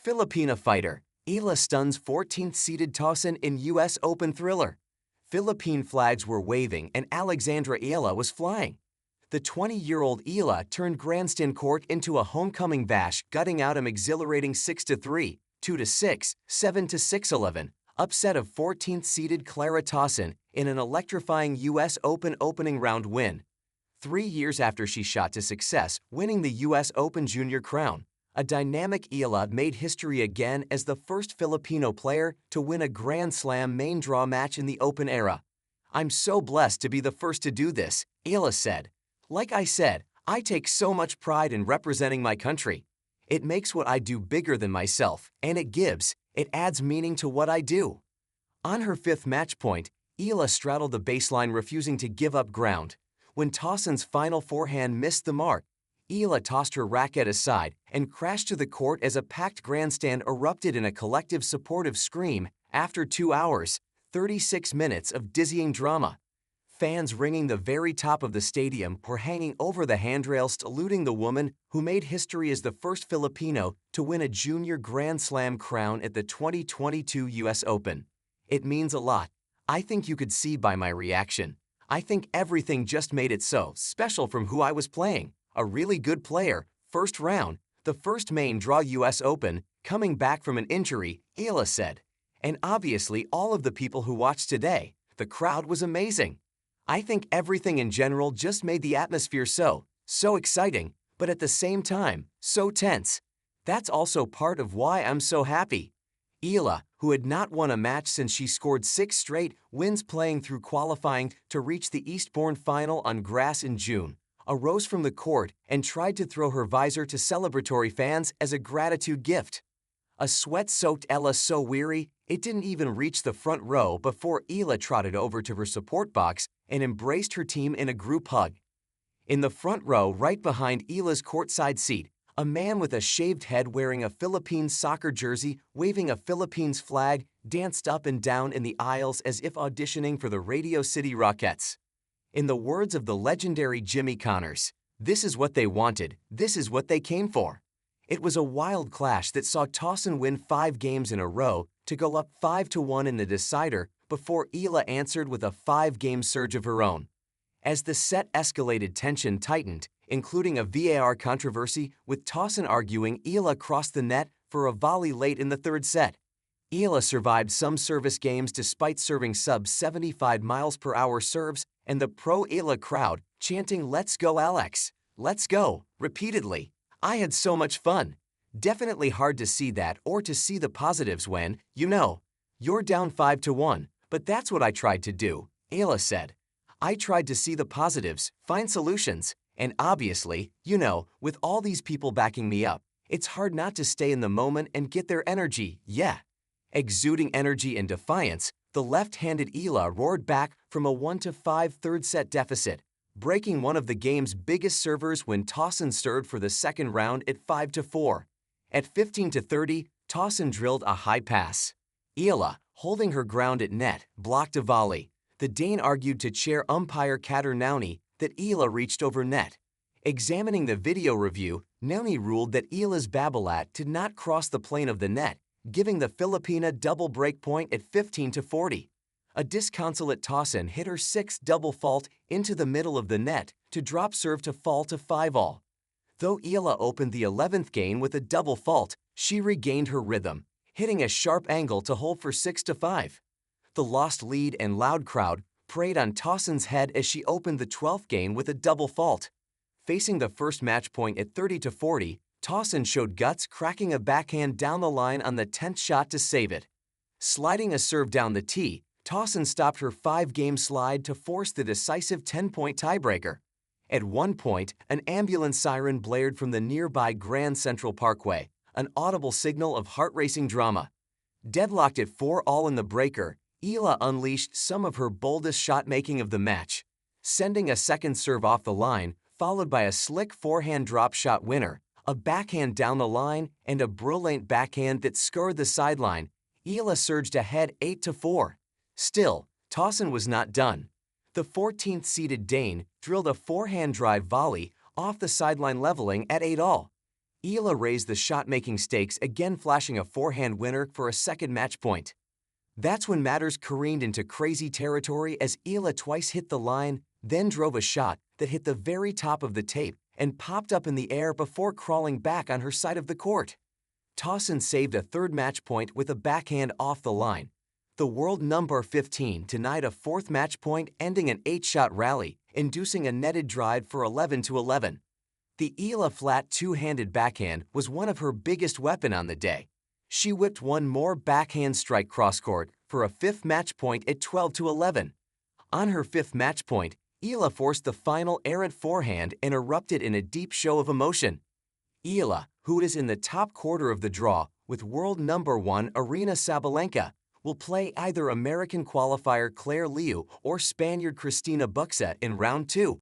Filipina fighter, Eala stuns 14th-seeded Tauson in U.S. Open thriller. Philippine flags were waving and Alexandra Eala was flying. The 20-year-old Eala turned Grandstand Court into a homecoming bash, gutting out an exhilarating 6-3, 2-6, 7-6 11 upset of 14th-seeded Clara Tauson in an electrifying U.S. Open opening round win. 3 years after she shot to success, winning the U.S. Open junior crown, a dynamic Eala made history again as the first Filipino player to win a Grand Slam main draw match in the Open era. "I'm so blessed to be the first to do this," Eala said. "Like I said, I take so much pride in representing my country. It makes what I do bigger than myself, and it adds meaning to what I do." On her fifth match point, Eala straddled the baseline, refusing to give up ground. When Tauson's final forehand missed the mark, Eala tossed her racket aside and crashed to the court as a packed grandstand erupted in a collective supportive scream after 2 hours, 36 minutes of dizzying drama. Fans ringing the very top of the stadium were hanging over the handrails saluting the woman who made history as the first Filipino to win a junior Grand Slam crown at the 2022 U.S. Open. "It means a lot. I think you could see by my reaction. I think everything just made it so special, from who I was playing. A really good player, first round, the first main draw U.S. Open, coming back from an injury," Eala said. "And obviously all of the people who watched today, the crowd was amazing. I think everything in general just made the atmosphere so exciting, but at the same time, so tense. That's also part of why I'm so happy." Eala, who had not won a match since she scored 6 straight wins playing through qualifying to reach the Eastbourne final on grass in June, arose from the court and tried to throw her visor to celebratory fans as a gratitude gift. A sweat-soaked Eala so weary it didn't even reach the front row before Eala trotted over to her support box and embraced her team in a group hug. In the front row, right behind Eala's courtside seat, a man with a shaved head wearing a Philippine soccer jersey waving a Philippines flag danced up and down in the aisles as if auditioning for the Radio City Rockettes. In the words of the legendary Jimmy Connors, "This is what they wanted, this is what they came for." It was a wild clash that saw Tauson win 5 games in a row to go up 5-1 in the decider before Eala answered with a 5-game surge of her own. As the set escalated, tension tightened, including a VAR controversy with Tauson arguing Eala crossed the net for a volley late in the third set. Eala survived some service games despite serving sub-75 mph serves and the pro-Eala crowd chanting "Let's go Alex, let's go," repeatedly. "I had so much fun." Definitely hard to see that or to see the positives when, you're down 5-1, but that's what I tried to do, Eala said. "I tried to see the positives, find solutions, and obviously, with all these people backing me up, it's hard not to stay in the moment and get their energy, yeah." Exuding energy and defiance, the left-handed Eala roared back from a 1-5 third-set deficit, breaking one of the game's biggest servers when Tauson stirred for the second round at 5-4. At 15-30, Tauson drilled a high pass. Eala, holding her ground at net, blocked a volley. The Dane argued to chair umpire Kater Nauni that Eala reached over net. Examining the video review, Nauni ruled that Eala's babolat did not cross the plane of the net, giving the Filipina double break point at 15-40. A disconsolate Tauson hit her 6th double fault into the middle of the net to drop serve to fall to 5-all. Though Eala opened the 11th game with a double fault, she regained her rhythm, hitting a sharp angle to hold for 6-5. The lost lead and loud crowd preyed on Tauson's head as she opened the 12th game with a double fault. Facing the first match point at 30-40, Tauson showed guts, cracking a backhand down the line on the 10th shot to save it. Sliding a serve down the tee, Tauson stopped her 5-game slide to force the decisive 10-point tiebreaker. At one point, an ambulance siren blared from the nearby Grand Central Parkway, an audible signal of heart-racing drama. Deadlocked at 4-all in the breaker, Eala unleashed some of her boldest shot-making of the match, sending a second serve off the line, followed by a slick forehand drop shot winner, a backhand down the line, and a brilliant backhand that scoured the sideline. Eala surged ahead 8-4. Still, Tauson was not done. The 14th-seeded Dane drilled a forehand drive volley off the sideline, leveling at 8-all. Eala raised the shot-making stakes, again flashing a forehand winner for a second match point. That's when matters careened into crazy territory as Eala twice hit the line, then drove a shot that hit the very top of the tape and popped up in the air before crawling back on her side of the court. Tauson saved a third match point with a backhand off the line. The world number 15 denied a fourth match point, ending an 8-shot rally, inducing a netted drive for 11-11. The Eala flat two-handed backhand was one of her biggest weapons on the day. She whipped one more backhand strike cross-court for a fifth match point at 12-11. On her fifth match point, Eala forced the final errant forehand and erupted in a deep show of emotion. Eala, who is in the top quarter of the draw with world number 1 Aryna Sabalenka, will play either American qualifier Claire Liu or Spaniard Cristina Buxet in round 2.